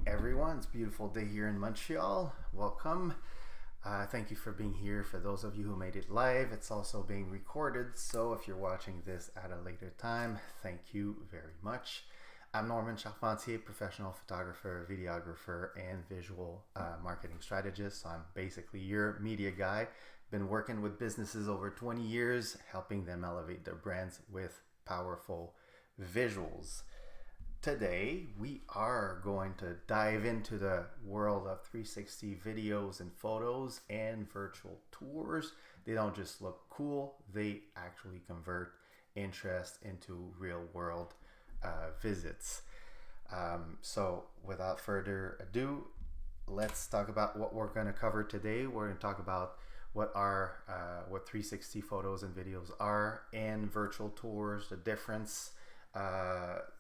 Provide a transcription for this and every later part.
everyone. It's a beautiful day here in Montreal. Welcome. Thank you for being here. For those of you who made it live, it's also being recorded. So if you're watching this at a later time, thank you very much. I'm Norman Charpentier, professional photographer, videographer, and visual marketing strategist. So I'm basically your media guy. Been working with businesses over 20 years, helping them elevate their brands with powerful visuals. Today, we are going to dive into the world of 360 videos and photos and virtual tours. They don't just look cool, they actually convert interest into real world visits. So without further ado, let's talk about what we're going to cover today. We're going to talk about what 360 photos and videos are and virtual tours, the difference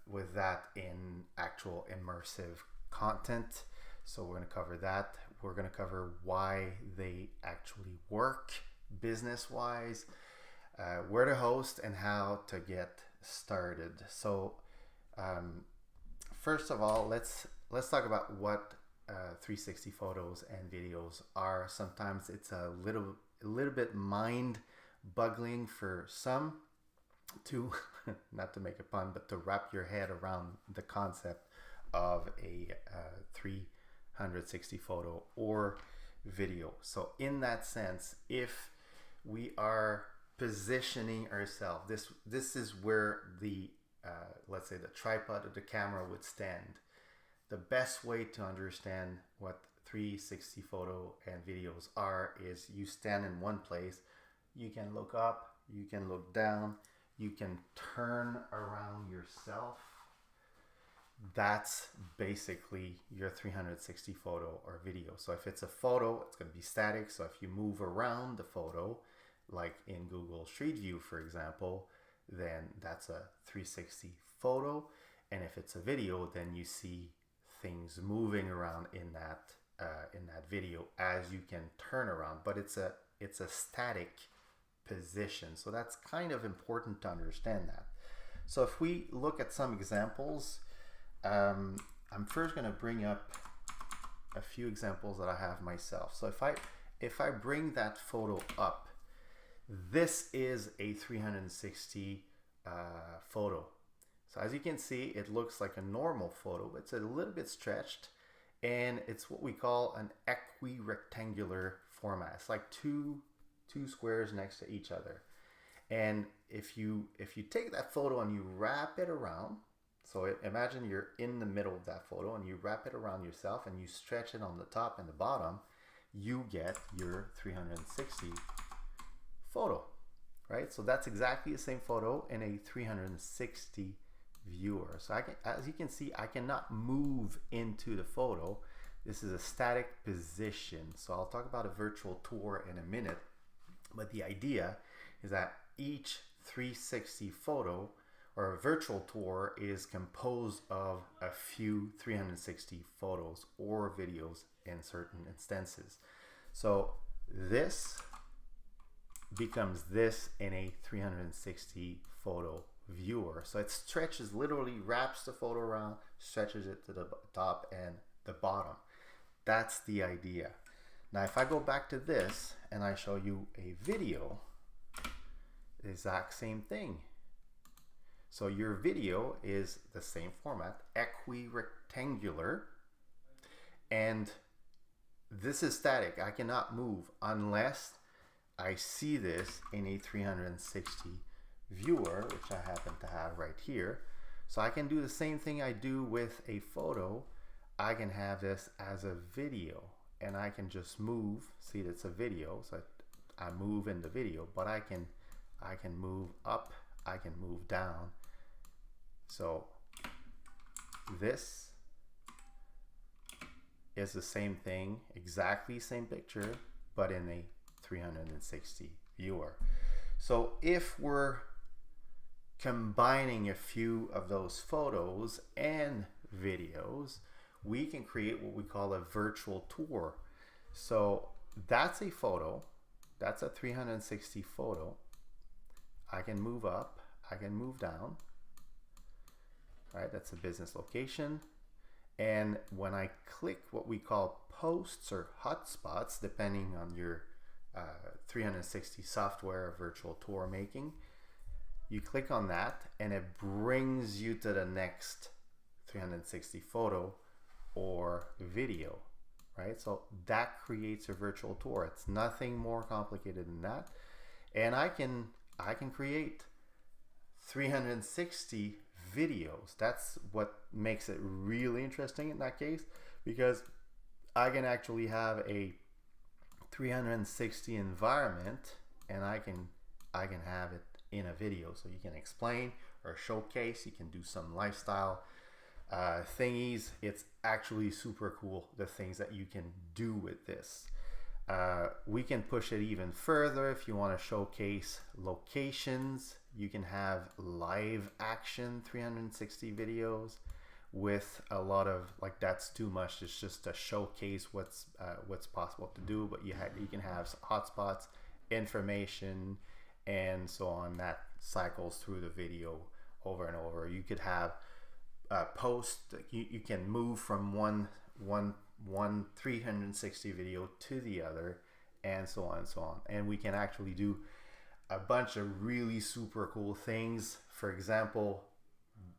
with that in actual immersive content. So we're going to cover that. We're going to cover why they actually work business wise, where to host, and how to get started. So first of all, let's talk about what 360 photos and videos are. Sometimes it's a little bit mind boggling for some to not to make a pun, but to wrap your head around the concept of a 360 photo or video. So in that sense, if we are positioning ourselves, this is where the let's say the tripod of the camera would stand. The best way to understand what 360 photo and videos are is you stand in one place, you can look up, you can look down, you can turn around yourself. That's basically your 360 photo or video. So if it's a photo, it's going to be static. So if you move around the photo, like in Google Street View, for example, then that's a 360 photo. And if it's a video, then you see things moving around in that video as you can turn around. But it's a static position. So that's kind of important to understand that. So if we look at some examples, I'm first going to bring up a few examples that I have myself. So if I bring that photo up, this is a 360 photo. So as you can see, it looks like a normal photo. It's a little bit stretched, and it's what we call an equirectangular format. It's like two squares next to each other. And if you take that photo and you wrap it around, so imagine you're in the middle of that photo and you wrap it around yourself and you stretch it on the top and the bottom, you get your 360 photo, right? So that's exactly the same photo in a 360 viewer. So as you can see, I cannot move into the photo. This is a static position. So I'll talk about a virtual tour in a minute. But the idea is that each 360 photo or a virtual tour is composed of a few 360 photos or videos in certain instances. So this becomes this in a 360 photo viewer. So it stretches, literally wraps the photo around, stretches it to the top and the bottom. That's the idea. Now, if I go back to this and I show you a video, the exact same thing. So your video is the same format, equirectangular, and this is static. I cannot move unless I see this in a 360 viewer, which I happen to have right here. So I can do the same thing I do with a photo. I can have this as a video. And I can just move. See, it's a video, so I move in the video, but I can move up, I can move down. So this is the same thing, exactly same picture, but in a 360 viewer. So if we're combining a few of those photos and videos, we can create what we call a virtual tour. So that's a photo, that's a 360 photo. I can move up, I can move down, right? That's a business location. And when I click what we call posts or hotspots, depending on your 360 software or virtual tour making, you click on that and it brings you to the next 360 photo or video, right? So that creates a virtual tour. It's nothing more complicated than that. And I can create 360 videos. That's what makes it really interesting in that case, because I can actually have a 360 environment and I can have it in a video. So you can explain or showcase, you can do some lifestyle thingies. It's actually super cool, the things that you can do with this. We can push it even further. If you want to showcase locations, you can have live action 360 videos with a lot of, like, that's too much. It's just to showcase what's possible to do, but you can have hotspots, information, and so on, that cycles through the video over and over. You could have post, you can move from one 360 video to the other, and so on and so on. And we can actually do a bunch of really super cool things. For example,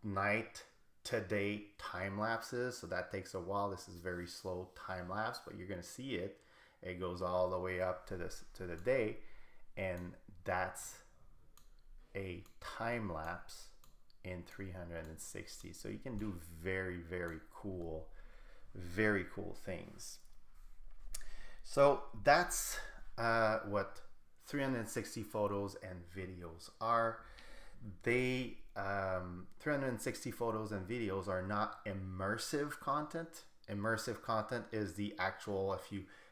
night to day time lapses. So that takes a while. This is very slow time lapse, but you're going to see it. It goes all the way up to the day, and that's a time lapse in 360. So you can do very, very cool things. So that's what 360 photos and videos are. They 360 photos and videos are not immersive content. Immersive content is the actual,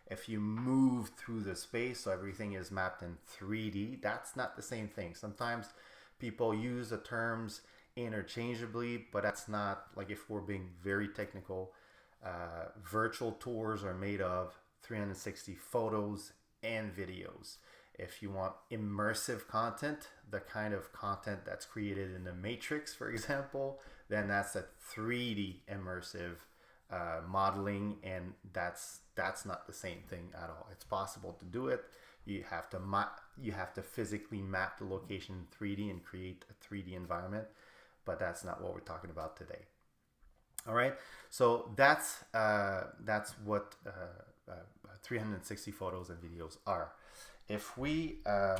if you move through the space, so everything is mapped in 3D. That's not the same thing. Sometimes people use the terms interchangeably, but that's not, like, if we're being very technical, virtual tours are made of 360 photos and videos. If you want immersive content, the kind of content that's created in the Matrix, for example, then that's a 3D immersive modeling, and that's not the same thing at all. It's possible to do it. You have to physically map the location in 3D and create a 3D environment, but that's not what we're talking about today. All right, so that's what 360 photos and videos are. If we now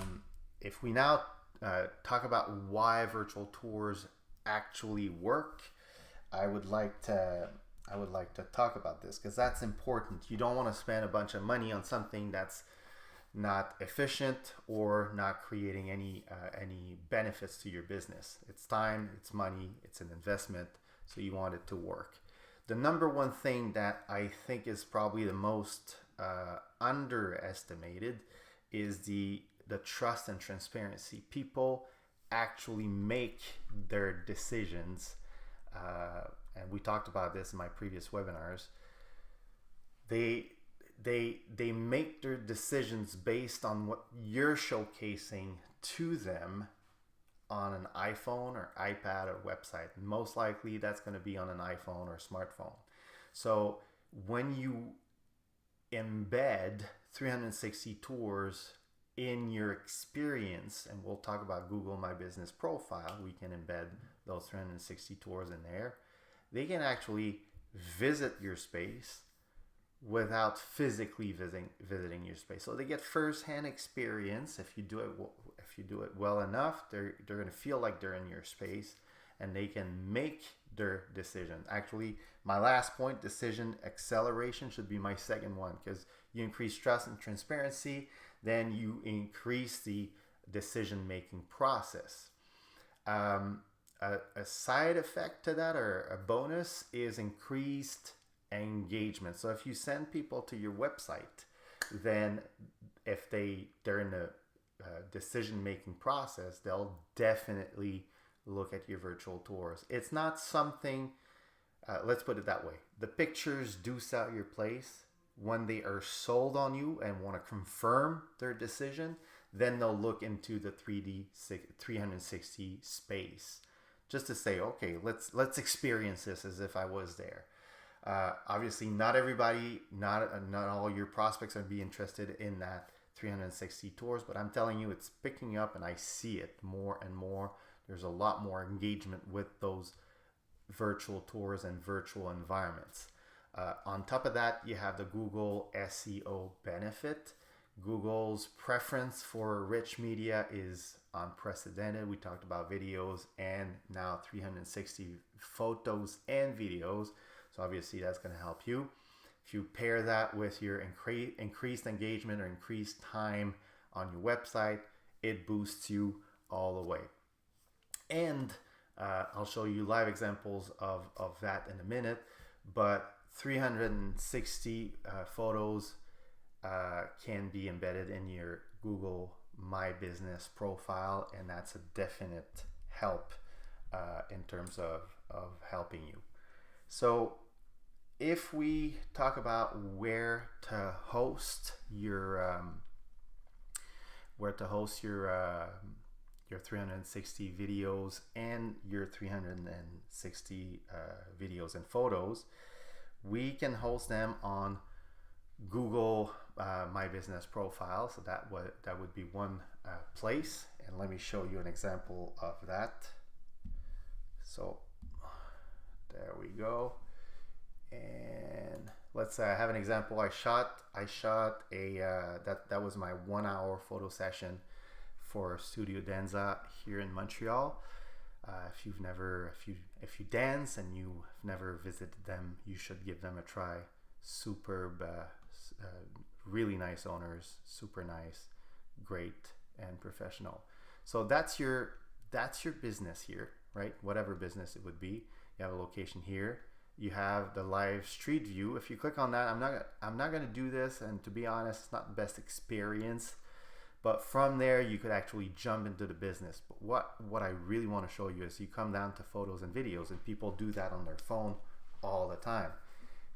talk about why virtual tours actually work, I would like to talk about this, because that's important. You don't want to spend a bunch of money on something that's not efficient or not creating any benefits to your business. It's time, it's money, it's an investment, so you want it to work. The number one thing that I think is probably the most underestimated is the trust and transparency. People actually make their decisions, and we talked about this in my previous webinars. They make their decisions based on what you're showcasing to them on an iPhone or iPad or website. Most likely that's going to be on an iPhone or smartphone. So when you embed 360 tours in your experience, and we'll talk about Google My Business Profile, we can embed those 360 tours in there. They can actually visit your space without physically visiting your space. So they get first-hand experience. If you do it well enough, they're going to feel like they're in your space, and they can make their decision. Actually, my last point, decision acceleration, should be my second one, because you increase trust and transparency, then you increase the decision-making process. A side effect to that, or a bonus, is increased engagement. So if you send people to your website, then if they're in the decision-making process, they'll definitely look at your virtual tours. It's not something, let's put it that way. The pictures do sell your place. When they are sold on you and want to confirm their decision, then they'll look into the 360 space, just to say, okay, let's experience this as if I was there. Obviously, not everybody, not all your prospects are be interested in that 360 tours, but I'm telling you, it's picking up, and I see it more and more. There's a lot more engagement with those virtual tours and virtual environments. On top of that, you have the Google SEO benefit. Google's preference for rich media is unprecedented. We talked about videos and now 360 photos and videos. So obviously that's going to help you. If you pair that with your increased engagement or increased time on your website, it boosts you all the way. And I'll show you live examples of that in a minute, but 360 photos can be embedded in your Google My Business profile, and that's a definite help in terms of helping you. So if we talk about where to host your 360 videos and your 360 videos and photos, we can host them on Google My Business profile. So that would be one place, and let me show you an example of that. So there we go. And let's have an example. I shot a that was my 1 hour photo session for Studio Danza here in Montreal. If you dance and you've never visited them, you should give them a try. Superb, really nice owners, super nice, great, and professional. So that's your business here, right? Whatever business it would be. You have a location here. You have the live street view. If you click on that, I'm not going to do this, and to be honest, it's not the best experience. But from there, you could actually jump into the business. But what I really want to show you is you come down to photos and videos, and people do that on their phone all the time.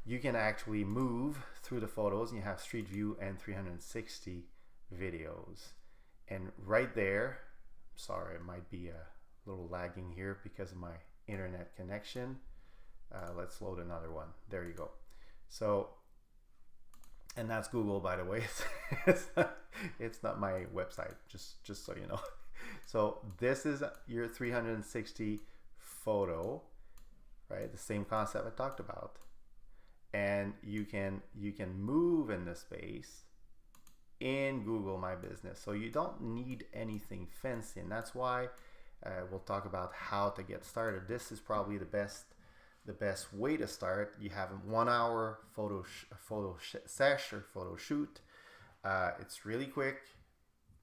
You can actually move through the photos, and you have street view and 360 videos. And right there, sorry, it might be a little lagging here because of my internet connection. Let's load another one. There you go. So, and that's Google, by the way. It's not my website, just so you know. So this is your 360 photo, right? The same concept I talked about. And you can move in the space in Google My Business. So you don't need anything fancy, and that's why we'll talk about how to get started. This is probably the best way to start. You have a 1 hour photo sesh or photo shoot. It's really quick.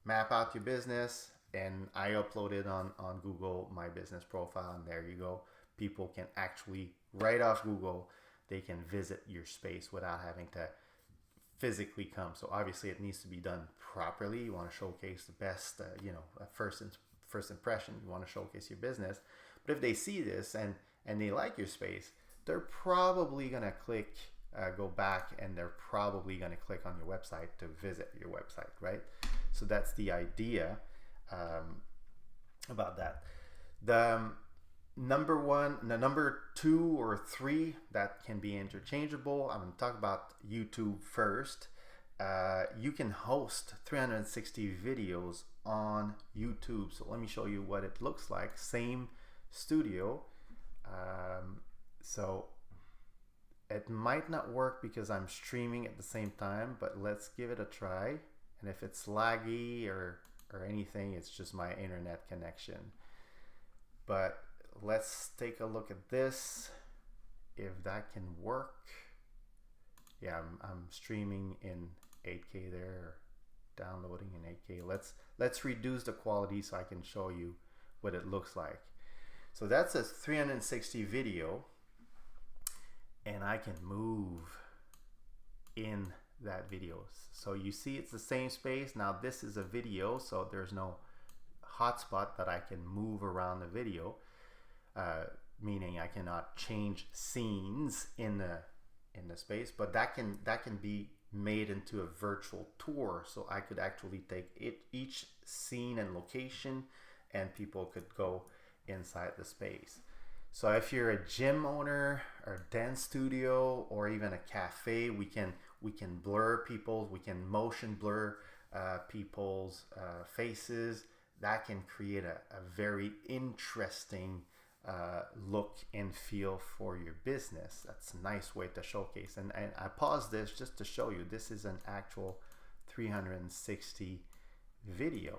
Map out your business, and I upload it on Google My Business profile, and there you go. People can actually, right off Google, they can visit your space without having to physically come. So obviously it needs to be done properly. You want to showcase the best, first impression. You want to showcase your business. But if they see this and they like your space, they're probably going to go back, and they're probably going to click on your website to visit your website, right? So that's the idea about that. The number 2 or 3 that can be interchangeable. I'm going to talk about YouTube first. You can host 360 videos on YouTube. So let me show you what it looks like. Same studio. So it might not work because I'm streaming at the same time, but let's give it a try. And if it's laggy or anything, it's just my internet connection. But let's take a look at this, if that can work. Yeah, I'm streaming in 8K there, downloading in 8K. Let's reduce the quality so I can show you what it looks like. So that's a 360 video, and I can move in that video. So you see it's the same space. Now this is a video, so there's no hotspot that I can move around the video, meaning I cannot change scenes in the space, but that can be made into a virtual tour. So I could actually take each scene and location, and people could go inside the space. So if you're a gym owner or a dance studio or even a cafe, we can blur people, we can motion blur people's faces. That can create a very interesting look and feel for your business. That's a nice way to showcase. And I paused this just to show you this is an actual 360 video.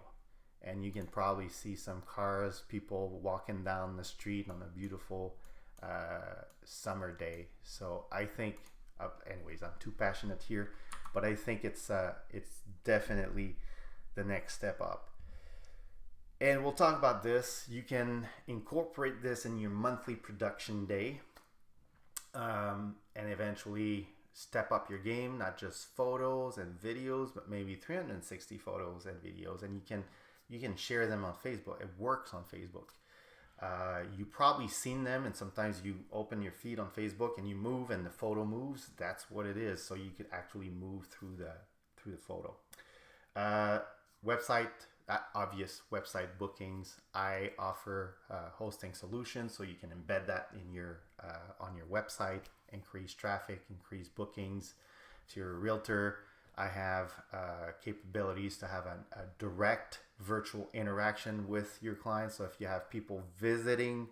And you can probably see some cars, people walking down the street on a beautiful summer day. So I think, anyways, I'm too passionate here, but I think it's definitely the next step up. And we'll talk about this. You can incorporate this in your monthly production day, and eventually step up your game, not just photos and videos, but maybe 360 photos and videos. And you can share them on Facebook. It works on Facebook. You probably seen them, and sometimes you open your feed on Facebook and you move and the photo moves. That's what it is. So you could actually move through the photo. Website, obvious website bookings. I offer hosting solutions, so you can embed that in your on your website, increase traffic, increase bookings. If you're a realtor, I have capabilities to have a direct virtual interaction with your clients. So if you have people visiting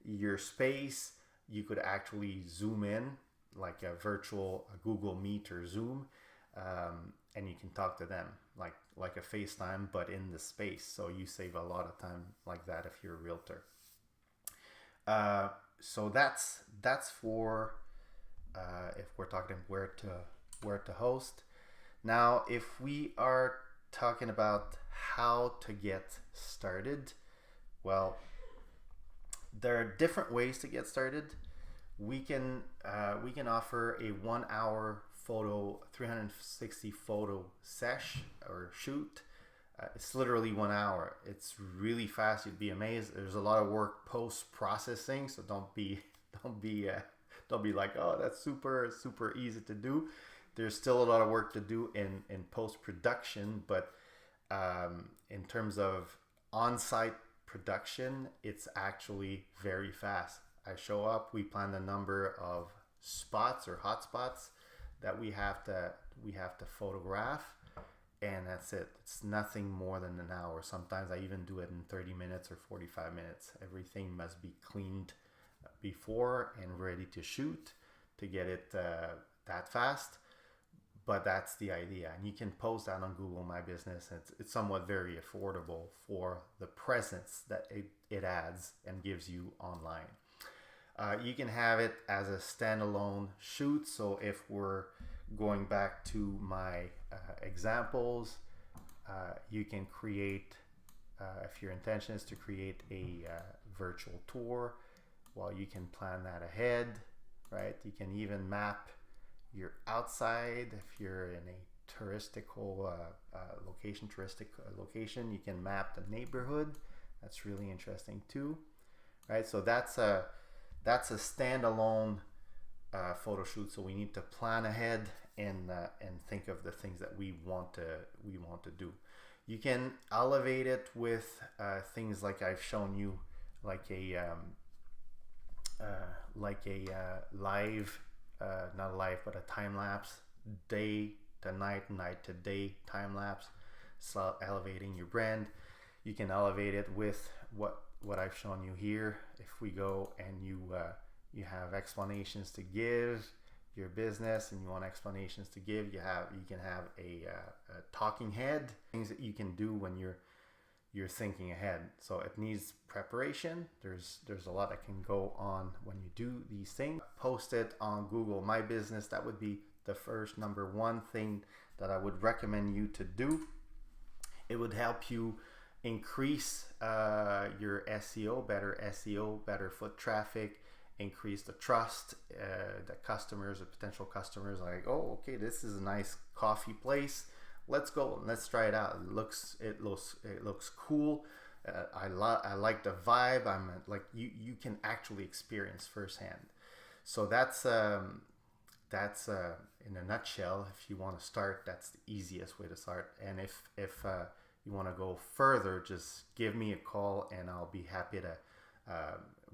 your space, you could actually zoom in like a virtual Google Meet or Zoom, and you can talk to them like a FaceTime, but in the space. So you save a lot of time like that if you're a realtor. So that's for if we're talking where to host. Now, if we are talking about how to get started, well, there are different ways to get started. We can offer a 1 hour photo, 360 photo sesh or shoot. It's literally 1 hour. It's really fast. You'd be amazed. There's a lot of work post processing, so don't be like, oh, that's super easy to do. There's still a lot of work to do in post production, but in terms of on-site production, it's actually very fast. I show up, we plan the number of spots or hotspots that we have to photograph, and that's it. It's nothing more than an hour. Sometimes I even do it in 30 minutes or 45 minutes. Everything must be cleaned before and ready to shoot to get it that fast. But that's the idea, and you can post that on Google My Business. It's somewhat very affordable for the presence that it adds and gives you online. You can have it as a standalone shoot. So if we're going back to my examples, you can create, if your intention is to create a virtual tour, well, you can plan that ahead, right? You can even map your outside. If you're in a touristic location, you can map the neighborhood. That's really interesting too, right? So that's a standalone photo shoot. So we need to plan ahead and think of the things that we want to do. You can elevate it with things like I've shown you, like a live. Not a live, but a time lapse, day to night, night to day time lapse. So elevating your brand. You can elevate it with what I've shown you here. If we go and you have explanations to give your business, and you want explanations to give, you can have a talking head. Things that you can do when you're thinking ahead. So it needs preparation. There's a lot that can go on when you do these things. Post it on Google My Business. That would be the first number one thing that I would recommend you to do. It would help you increase your SEO, better foot traffic, increase the trust that customers or potential customers are like, oh, okay, this is a nice coffee place. Let's go and let's try it out. It looks cool. I like the vibe. I'm like, you can actually experience firsthand. So that's in a nutshell. If you want to start, that's the easiest way to start. And if you want to go further, just give me a call and I'll be happy to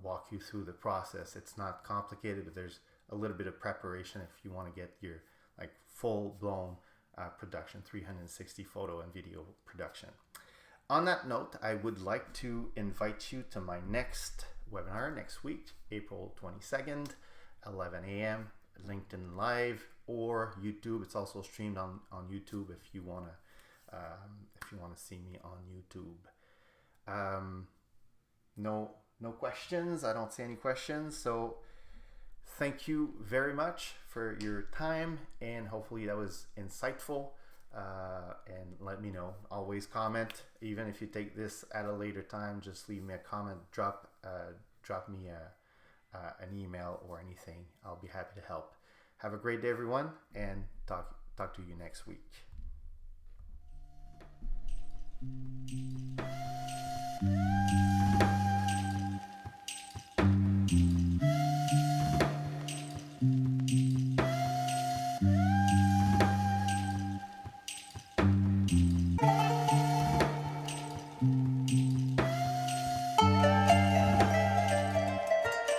walk you through the process. It's not complicated, but there's a little bit of preparation if you want to get your like full-blown production, 360 photo and video production. On that note, I would like to invite you to my next webinar next week, April 22nd, 11 a.m. LinkedIn Live or YouTube. It's also streamed on YouTube if you wanna see me on YouTube. No questions. I don't see any questions. So thank you very much for your time, and hopefully that was insightful. And let me know. Always comment, even if you take this at a later time. Just leave me a comment. Drop me an email or anything. I'll be happy to help. Have a great day, everyone, and talk to you next week.